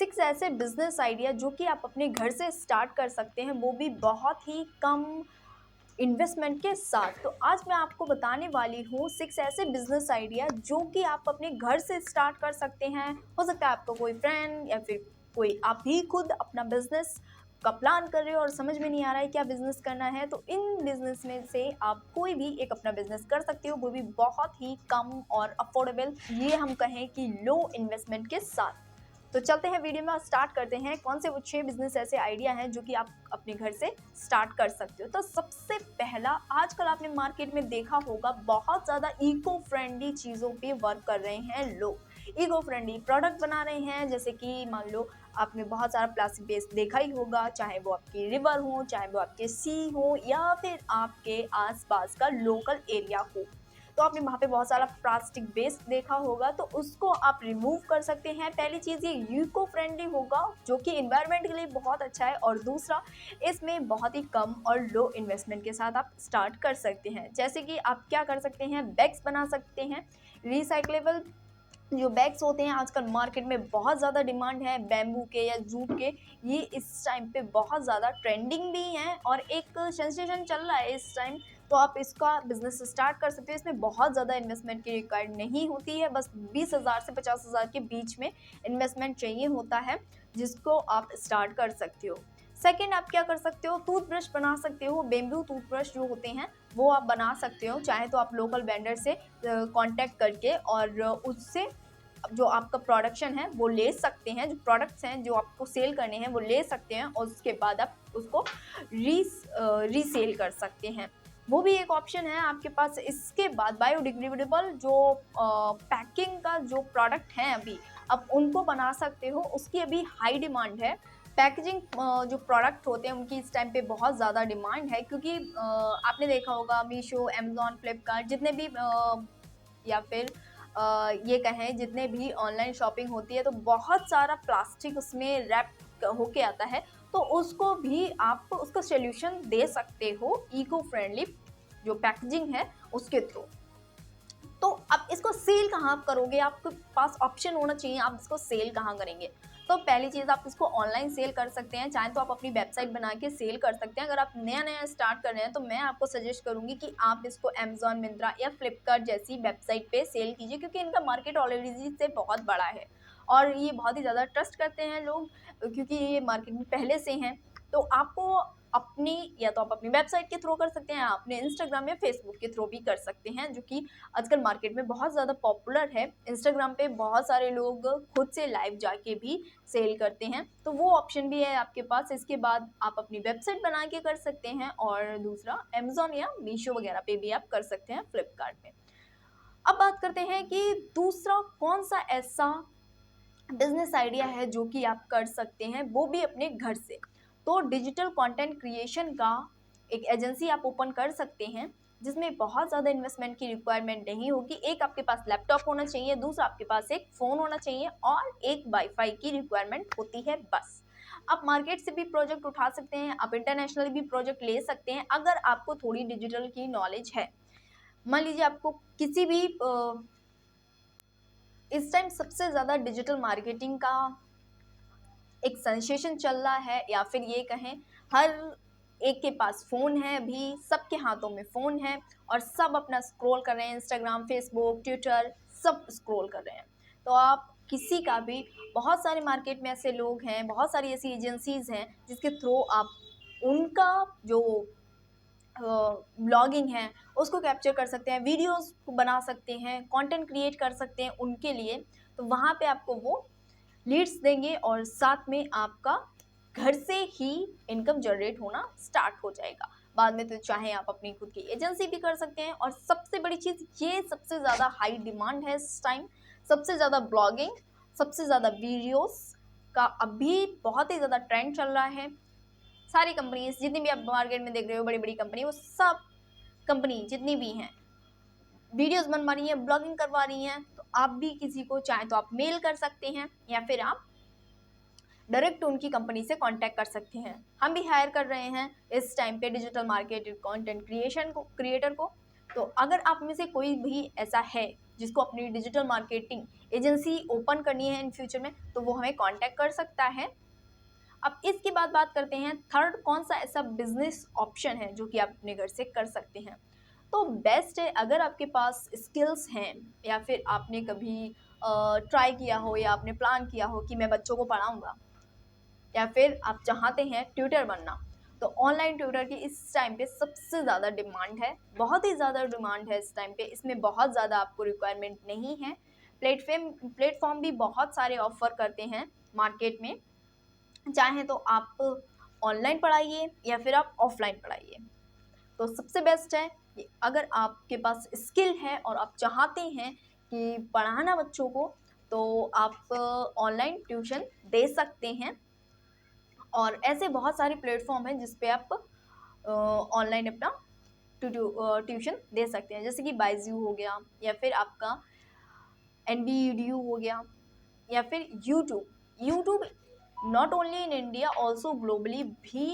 6 ऐसे business idea जो कि आप अपने घर से स्टार्ट कर सकते हैं, वो भी बहुत ही कम इन्वेस्टमेंट के साथ। तो आज मैं आपको बताने वाली हूँ 6 ऐसे बिजनेस आइडिया जो कि आप अपने घर से स्टार्ट कर सकते हैं। हो सकता है आपका कोई फ्रेंड या फिर कोई आप ही खुद अपना बिजनेस का प्लान कर रहे हो और समझ में नहीं आ रहा है क्या बिजनेस करना है, तो इन बिजनेस में से आप कोई भी एक अपना बिजनेस कर सकते हो, वो भी बहुत ही कम और अफोर्डेबल, ये हम कहें कि लो इन्वेस्टमेंट के साथ। तो चलते हैं वीडियो में और स्टार्ट करते हैं कौन से वो 6 बिजनेस ऐसे आइडिया हैं जो कि आप अपने घर से स्टार्ट कर सकते हो। तो सबसे पहला, आजकल आपने मार्केट में देखा होगा बहुत ज़्यादा इको फ्रेंडली चीज़ों पे वर्क कर रहे हैं लोग। इको फ्रेंडली प्रोडक्ट बना रहे हैं, जैसे कि मान लो आपने बहुत सारा प्लास्टिक वेस्ट देखा ही होगा, चाहे वो आपकी रिवर हो, चाहे वो आपके सी हो या फिर आपके आसपास का लोकल एरिया हो। तो आपने वहाँ पे बहुत सारा प्लास्टिक वेस्ट देखा होगा, तो उसको आप रिमूव कर सकते हैं। पहली चीज़, ये इको फ्रेंडली होगा जो कि इन्वायरमेंट के लिए बहुत अच्छा है, और दूसरा, इसमें बहुत ही कम और लो इन्वेस्टमेंट के साथ आप स्टार्ट कर सकते हैं। जैसे कि आप क्या कर सकते हैं, बैग्स बना सकते हैं। रिसाइक्लेबल जो बैग्स होते हैं आजकल मार्केट में बहुत ज़्यादा डिमांड है, बैम्बू के या जूट के, ये इस टाइम पे बहुत ज़्यादा ट्रेंडिंग भी हैं और एक सेंसेशन चल रहा है इस टाइम। तो आप इसका बिजनेस स्टार्ट कर सकते हो। इसमें बहुत ज़्यादा इन्वेस्टमेंट की रिक्वायर्ड नहीं होती है, बस 20,000 से 50,000 के बीच में इन्वेस्टमेंट चाहिए होता है, जिसको आप स्टार्ट कर सकते हो। सेकेंड, आप क्या कर सकते हो, टूथब्रश बना सकते हो। बेम्बू टूथब्रश जो होते हैं वो आप बना सकते हो, चाहे तो आप लोकल वेंडर से कांटेक्ट करके और उससे जो आपका प्रोडक्शन है वो ले सकते हैं, जो प्रोडक्ट्स हैं जो आपको सेल करने हैं वो ले सकते हैं, और उसके बाद आप उसको रीसेल कर सकते हैं। वो भी एक ऑप्शन है आपके पास। इसके बाद बायोडिग्रेडेबल जो पैकिंग का जो प्रोडक्ट हैं अभी आप उनको बना सकते हो, उसकी अभी हाई डिमांड है। पैकेजिंग जो प्रोडक्ट होते हैं उनकी इस टाइम पे बहुत ज़्यादा डिमांड है, क्योंकि आपने देखा होगा मीशो, अमेजोन, फ्लिपकार्ट, जितने भी या फिर ये कहें जितने भी ऑनलाइन शॉपिंग होती है, तो बहुत सारा प्लास्टिक उसमें रैप होके आता है। तो उसको भी आप उसका सॉल्यूशन दे सकते हो इको फ्रेंडली जो पैकेजिंग है उसके थ्रू। तो अब इसको सेल कहाँ आप करोगे, आपके पास ऑप्शन होना चाहिए आप इसको सेल कहाँ करेंगे। तो पहली चीज़, आप इसको ऑनलाइन सेल कर सकते हैं, चाहे तो आप अपनी वेबसाइट बना के सेल कर सकते हैं। अगर आप नया नया स्टार्ट कर रहे हैं तो मैं आपको सजेस्ट करूंगी कि आप इसको अमेजोन, मिंत्रा या फ्लिपकार्ट जैसी वेबसाइट पे सेल कीजिए, क्योंकि इनका मार्केट ऑलरेडी से बहुत बड़ा है और ये बहुत ही ज़्यादा ट्रस्ट करते हैं लोग, क्योंकि ये मार्केट में पहले से हैं। तो आपको अपनी, या तो आप अपनी वेबसाइट के थ्रू कर सकते हैं, अपने इंस्टाग्राम या फेसबुक के थ्रू भी कर सकते हैं, जो कि आजकल मार्केट में बहुत ज़्यादा पॉपुलर है। इंस्टाग्राम पे बहुत सारे लोग खुद से लाइव जाके भी सेल करते हैं, तो वो ऑप्शन भी है आपके पास। इसके बाद आप अपनी वेबसाइट बना के कर सकते हैं, और दूसरा अमेजोन या मीशो वगैरह पे भी आप कर सकते हैं, फ्लिपकार्ट में। अब बात करते हैं कि दूसरा कौन सा ऐसा बिजनेस आइडिया है जो कि आप कर सकते हैं, वो भी अपने घर से। तो डिजिटल कंटेंट क्रिएशन का एक एजेंसी आप ओपन कर सकते हैं, जिसमें बहुत ज़्यादा इन्वेस्टमेंट की रिक्वायरमेंट नहीं होगी। एक आपके पास लैपटॉप होना चाहिए, दूसरा आपके पास एक फ़ोन होना चाहिए, और एक वाईफाई की रिक्वायरमेंट होती है बस। आप मार्केट से भी प्रोजेक्ट उठा सकते हैं, आप इंटरनेशनली भी प्रोजेक्ट ले सकते हैं, अगर आपको थोड़ी डिजिटल की नॉलेज है। मान लीजिए आपको किसी भी इस टाइम सबसे ज़्यादा डिजिटल मार्केटिंग का एक सेंसेशन चल रहा है, या फिर ये कहें हर एक के पास फ़ोन है, अभी सबके हाथों में फ़ोन है और सब अपना स्क्रॉल कर रहे हैं, इंस्टाग्राम, फेसबुक, ट्विटर, सब स्क्रॉल कर रहे हैं। तो आप किसी का भी, बहुत सारे मार्केट में ऐसे लोग हैं, बहुत सारी ऐसी एजेंसीज़ हैं जिसके थ्रू आप उनका जो ब्लॉगिंग है उसको कैप्चर कर सकते हैं, वीडियोस बना सकते हैं, कंटेंट क्रिएट कर सकते हैं उनके लिए। तो वहाँ पे आपको वो लीड्स देंगे और साथ में आपका घर से ही इनकम जनरेट होना स्टार्ट हो जाएगा। बाद में तो चाहे आप अपनी खुद की एजेंसी भी कर सकते हैं। और सबसे बड़ी चीज़, ये सबसे ज़्यादा हाई डिमांड है इस टाइम, सबसे ज़्यादा ब्लॉगिंग, सबसे ज़्यादा वीडियोस का अभी बहुत ही ज़्यादा ट्रेंड चल रहा है। सारी कंपनीज जितनी भी आप मार्केट में देख रहे हो, बड़ी बड़ी कंपनी, वो सब कंपनी जितनी भी हैं वीडियोस बनवा रही हैं, ब्लॉगिंग करवा रही हैं। तो आप भी किसी को चाहे तो आप मेल कर सकते हैं, या फिर आप डायरेक्ट उनकी कंपनी से कांटेक्ट कर सकते हैं। हम भी हायर कर रहे हैं इस टाइम पे डिजिटल मार्केटिंग कंटेंट क्रिएटर को। तो अगर आप में से कोई भी ऐसा है जिसको अपनी डिजिटल मार्केटिंग एजेंसी ओपन करनी है इन फ्यूचर में तो वो हमें कांटेक्ट कर सकता है। अब इसके बाद बात करते हैं थर्ड कौन सा ऐसा बिजनेस ऑप्शन है जो कि आप अपने घर से कर सकते हैं। तो बेस्ट है अगर आपके पास स्किल्स हैं या फिर आपने कभी ट्राई किया हो या आपने प्लान किया हो कि मैं बच्चों को पढ़ाऊँगा या फिर आप चाहते हैं ट्यूटर बनना, तो ऑनलाइन ट्यूटर की इस टाइम पे सबसे ज़्यादा डिमांड है, बहुत ही ज़्यादा डिमांड है इस टाइम पे। इसमें बहुत ज़्यादा आपको रिक्वायरमेंट नहीं है। प्लेटफॉर्म भी बहुत सारे ऑफर करते हैं मार्केट में, चाहे तो आप ऑनलाइन पढ़ाइए या फिर आप ऑफलाइन पढ़ाइए। तो सबसे बेस्ट है कि अगर आपके पास स्किल है और आप चाहते हैं कि पढ़ाना बच्चों को, तो आप ऑनलाइन ट्यूशन दे सकते हैं। और ऐसे बहुत सारे प्लेटफॉर्म हैं जिस पे आप ऑनलाइन अपना ट्यूशन दे सकते हैं, जैसे कि बाइजू हो गया या फिर आपका NBEDU हो गया या फिर YouTube not only in India also globally भी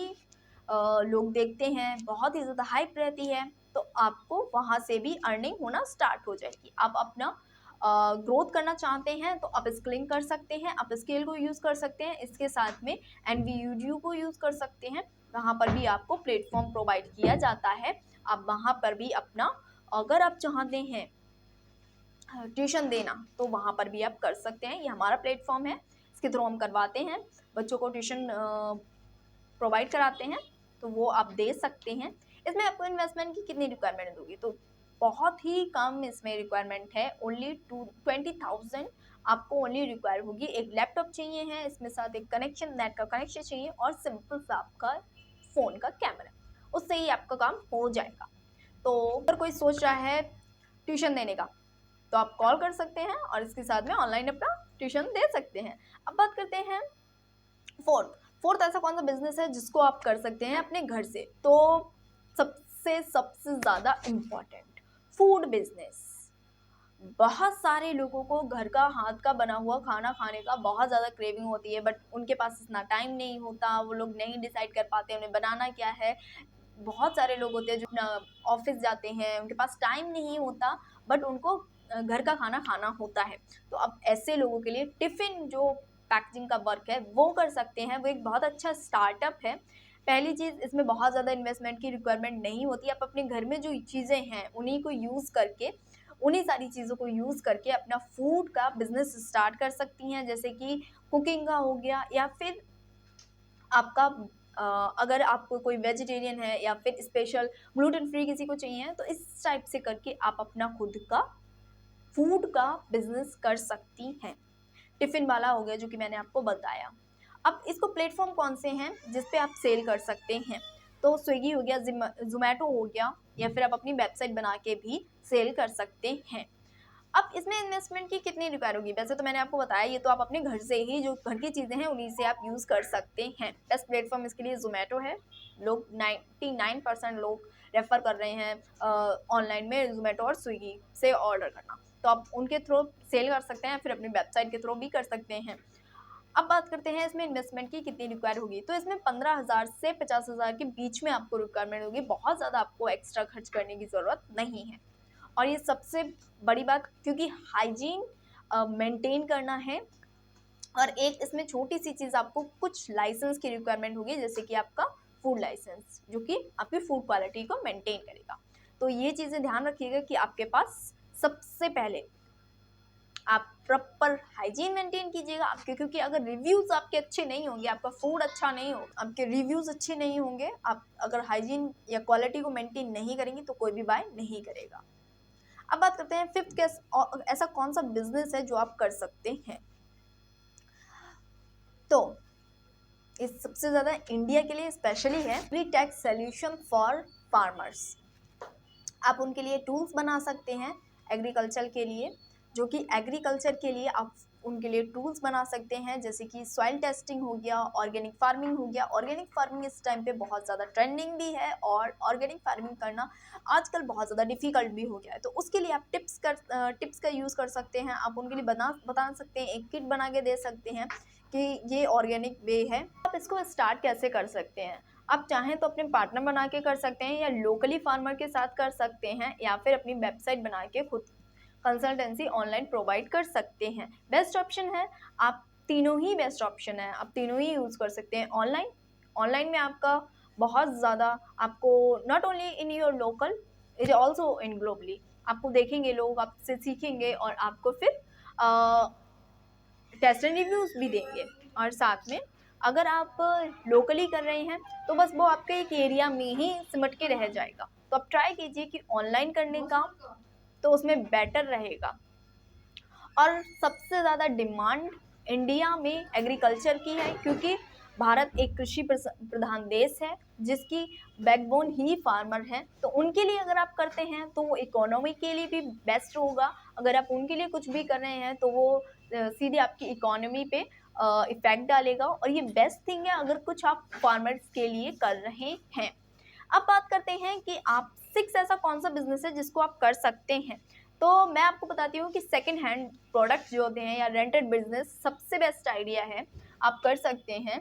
लोग देखते हैं, बहुत ही ज़्यादा हाइप रहती है। तो आपको वहाँ से भी अर्निंग होना स्टार्ट हो जाएगी। आप अपना ग्रोथ करना चाहते हैं तो आप स्किलिंग कर सकते हैं, आप स्किल को यूज़ कर सकते हैं, इसके साथ में NVIDIA को यूज़ कर सकते हैं। वहाँ पर भी आपको प्लेटफॉर्म प्रोवाइड किया जाता है, आप वहाँ पर भी अपना अगर आप चाहते हैं ट्यूशन देना तो वहाँ पर भी आप कर सकते हैं। ये हमारा प्लेटफॉर्म है, इसके थ्रू हम करवाते हैं, बच्चों को ट्यूशन प्रोवाइड कराते हैं, तो वो आप दे सकते हैं। इसमें आपको इन्वेस्टमेंट की कितनी रिक्वायरमेंट होगी, तो बहुत ही कम इसमें रिक्वायरमेंट है, ओनली 20,000 आपको ओनली रिक्वायर होगी। एक लैपटॉप चाहिए है, इसमें साथ एक कनेक्शन, नेट का कनेक्शन चाहिए और सिंपल सा आपका फ़ोन का कैमरा, उससे ही आपका काम हो जाएगा। तो अगर कोई सोच रहा है ट्यूशन देने का तो आप कॉल कर सकते हैं और इसके साथ में ऑनलाइन अपना ट्यूशन दे सकते हैं। अब बात करते हैं फोर्थ ऐसा कौन सा बिजनेस है जिसको आप कर सकते हैं अपने घर से। तो सबसे ज़्यादा इम्पॉर्टेंट फूड बिजनेस। बहुत सारे लोगों को घर का हाथ का बना हुआ खाना खाने का बहुत ज़्यादा क्रेविंग होती है, बट उनके पास इतना टाइम नहीं होता, वो लोग नहीं डिसाइड कर पाते उन्हें बनाना क्या है। बहुत सारे लोग होते हैं जो अपना ऑफिस जाते हैं, उनके पास टाइम नहीं होता, बट उनको घर का खाना खाना होता है। तो अब ऐसे लोगों के लिए टिफ़िन जो पैकेजिंग का वर्क है वो कर सकते हैं, वो एक बहुत अच्छा स्टार्टअप है। पहली चीज़, इसमें बहुत ज़्यादा इन्वेस्टमेंट की रिक्वायरमेंट नहीं होती। आप अपने घर में जो चीज़ें हैं उन्हीं को यूज़ करके, उन्हीं सारी चीज़ों को यूज़ करके अपना फूड का बिजनेस स्टार्ट कर सकती हैं, जैसे कि कुकिंग का हो गया या फिर आपका अगर आपको कोई वेजिटेरियन है या फिर स्पेशल ग्लूटेन फ्री किसी को चाहिए तो इस टाइप से करके आप अपना खुद का फूड का बिजनेस कर सकती हैं। टिफ़िन वाला हो गया जो कि मैंने आपको बताया। अब इसको प्लेटफॉर्म कौन से हैं जिस पे आप सेल कर सकते हैं, तो स्विगी हो गया, ज़ोमैटो हो गया या फिर आप अपनी वेबसाइट बना के भी सेल कर सकते हैं। अब इसमें इन्वेस्टमेंट की कितनी रिक्वायर होगी, वैसे तो मैंने आपको बताया, ये तो आप अपने घर से ही जो घर की चीज़ें हैं उन्हीं से आप यूज़ कर सकते हैं। बेस्ट प्लेटफॉर्म इसके लिए ज़ोमैटो है। लोग 99% लोग रेफ़र कर रहे हैं ऑनलाइन में ज़ोमैटो और स्विगी से ऑर्डर करना, तो आप उनके थ्रू सेल कर सकते हैं, फिर अपनी वेबसाइट के थ्रू भी कर सकते हैं। अब बात करते हैं इसमें इन्वेस्टमेंट की कितनी रिक्वायर होगी, तो इसमें 15,000 से 50,000 के बीच में आपको रिक्वायरमेंट होगी, बहुत ज़्यादा आपको एक्स्ट्रा खर्च करने की ज़रूरत नहीं है। और ये सबसे बड़ी बात, क्योंकि हाइजीन मेंटेन करना है। और एक इसमें छोटी सी चीज़, आपको कुछ लाइसेंस की रिक्वायरमेंट होगी, जैसे कि आपका फूड लाइसेंस जो कि आपकी फूड क्वालिटी को मेंटेन करेगा। तो ये चीज़ें ध्यान रखिएगा कि आपके पास सबसे पहले आप प्रॉपर हाइजीन मेंटेन कीजिएगा आपके, क्योंकि अगर रिव्यूज़ आपके अच्छे नहीं होंगे, आपका फूड अच्छा नहीं होगा, आपके रिव्यूज़ अच्छे नहीं होंगे, आप अगर हाइजीन या क्वालिटी को मेंटेन नहीं करेंगे तो कोई भी बाय नहीं करेगा। अब बात करते हैं फिफ्थ, ऐसा कौन सा बिजनेस है जो आप कर सकते हैं। तो इस सबसे ज़्यादा इंडिया के लिए स्पेशली है agri tech solution for farmers. आप उनके लिए टूल्स बना सकते हैं एग्रीकल्चर के लिए, जो कि एग्रीकल्चर के लिए आप उनके लिए टूल्स बना सकते हैं, जैसे कि सॉइल टेस्टिंग हो गया, ऑर्गेनिक फार्मिंग हो गया। ऑर्गेनिक फार्मिंग इस टाइम पे बहुत ज़्यादा ट्रेंडिंग भी है और ऑर्गेनिक फार्मिंग करना आजकल बहुत ज़्यादा डिफ़िकल्ट भी हो गया है, तो उसके लिए आप टिप्स का यूज़ कर सकते हैं। आप उनके लिए बता सकते हैं, एक किट बना के दे सकते हैं कि ये ऑर्गेनिक वे है। आप इसको स्टार्ट कैसे कर सकते हैं, आप चाहें तो अपने पार्टनर बना के कर सकते हैं या लोकली फार्मर के साथ कर सकते हैं या फिर अपनी वेबसाइट बना के खुद कंसल्टेंसी ऑनलाइन प्रोवाइड कर सकते हैं। बेस्ट ऑप्शन है, आप तीनों ही बेस्ट ऑप्शन है, आप तीनों ही यूज़ कर सकते हैं। ऑनलाइन में आपका बहुत ज़्यादा आपको not only in your local, it also in globally, आपको देखेंगे लोग, आपसे सीखेंगे और आपको फिर टेस्ट एंड रिव्यूज़ भी देंगे। और साथ में अगर आप लोकली कर रहे हैं तो बस वो आपके एक एरिया में ही सिमट के रह जाएगा। तो आप ट्राई कीजिए कि ऑनलाइन करने का, तो उसमें बेटर रहेगा। और सबसे ज़्यादा डिमांड इंडिया में एग्रीकल्चर की है, क्योंकि भारत एक कृषि प्रधान देश है जिसकी बैकबोन ही फार्मर है। तो उनके लिए अगर आप करते हैं तो वो इकोनॉमी के लिए भी बेस्ट होगा। अगर आप उनके लिए कुछ भी कर रहे हैं तो वो सीधे आपकी इकोनॉमी पे इफेक्ट डालेगा, और ये बेस्ट थिंग है अगर कुछ आप फार्मर्स के लिए कर रहे हैं। अब बात करते हैं कि आप 6 ऐसा कौन सा बिजनेस है जिसको आप कर सकते हैं। तो मैं आपको बताती हूँ कि सेकंड हैंड प्रोडक्ट जो होते हैं या रेंटेड बिजनेस सबसे बेस्ट आइडिया है, आप कर सकते हैं।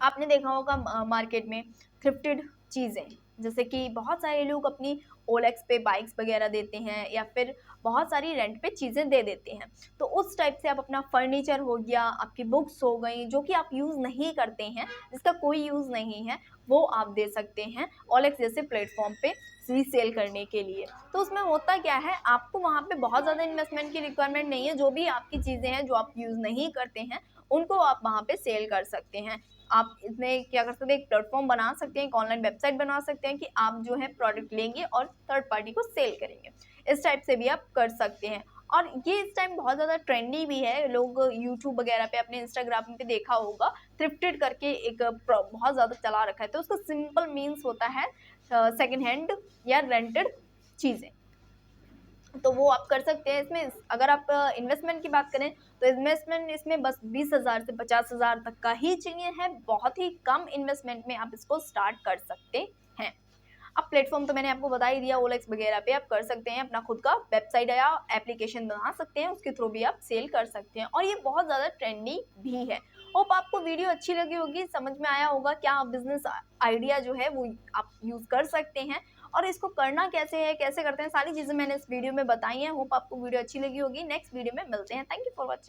आपने देखा होगा मार्केट में थ्रिफ्टेड चीज़ें, जैसे कि बहुत सारे लोग अपनी ओलेक्स पे बाइक्स वगैरह देते हैं या फिर बहुत सारी रेंट पे चीज़ें दे देते हैं। तो उस टाइप से आप अपना फर्नीचर हो गया, आपकी बुक्स हो गई जो कि आप यूज़ नहीं करते हैं, जिसका कोई यूज़ नहीं है, वो आप दे सकते हैं ओलेक्स जैसे प्लेटफॉर्म पे रीसेल करने के लिए। तो उसमें होता क्या है, आपको वहाँ पे बहुत ज़्यादा इन्वेस्टमेंट की रिक्वायरमेंट नहीं है। जो भी आपकी चीज़ें हैं जो आप यूज़ नहीं करते हैं उनको आप वहाँ पे सेल कर सकते हैं। आप इसमें क्या कर सकते हैं, एक प्लेटफॉर्म बना सकते हैं, एक ऑनलाइन वेबसाइट बना सकते हैं कि आप जो है प्रोडक्ट लेंगे और थर्ड पार्टी को सेल करेंगे। इस टाइप से भी आप कर सकते हैं। और ये इस टाइम बहुत ज़्यादा ट्रेंडी भी है। लोग यूट्यूब वगैरह पे, अपने इंस्टाग्राम पे देखा होगा, थ्रिफ्टेड करके एक बहुत ज़्यादा चला रखा है। तो उसका सिंपल मीन्स होता है सेकेंड हैंड या रेंटेड चीज़ें। तो वो आप कर सकते हैं। इसमें अगर आप इन्वेस्टमेंट की बात करें तो इन्वेस्टमेंट इसमें बस 20,000 से 50,000 तक का ही चाहिए है। बहुत ही कम इन्वेस्टमेंट में आप इसको स्टार्ट कर सकते हैं। अब प्लेटफॉर्म तो मैंने आपको बता ही दिया, ओलेक्स वगैरह पे आप कर सकते हैं, अपना खुद का वेबसाइट या एप्लीकेशन बना सकते हैं, उसके थ्रू भी आप सेल कर सकते हैं। और ये बहुत ज़्यादा ट्रेंडी भी है। होप आपको वीडियो अच्छी लगी होगी, समझ में आया होगा क्या बिजनेस आइडिया जो है वो आप यूज़ कर सकते हैं और इसको करना कैसे है, कैसे करते हैं, सारी चीज़ें मैंने इस वीडियो में बताई हैं। होप आपको वीडियो अच्छी लगी होगी। नेक्स्ट वीडियो में मिलते हैं। Thank you for watching.